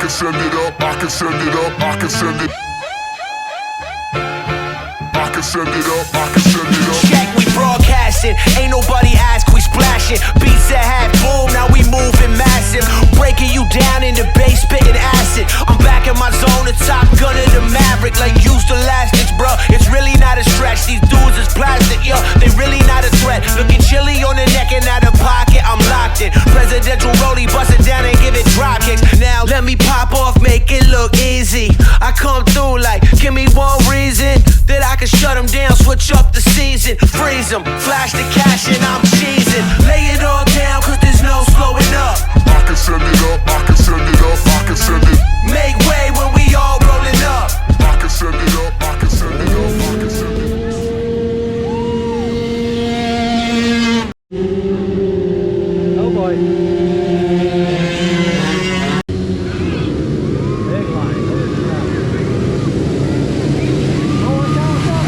can send it up, I can send it up, I can send it. I can send it up, I can send it up. Check, we broadcasting, ain't nobody ask, we splashing. Beats that had boom, now we moving massive. Breaking you down in the bass, spitting acid. I'm back in my zone, the top gun of the Maverick. Like used elastics, bro, it's really not a stretch. These dudes is plastic, yo, they really not a threat. Looking chilly on the neck and out of pocket, I'm locked in. Presidential rollie, bust it down and give it drop kicks. Now let me pop off, make it look easy. I come through like, give me one reason that I can shut them down, switch up the season, freeze them, flash the cash and I'm cheesing. Lay it all down cause there's no slowing up. I can send it up, I can send it up, I can send it. Make way when we all rolling up. I can send it up, I can send it up, I can send it. Oh boy. Big line, holy crap. Oh, watch out, watch out.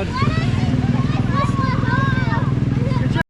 bud.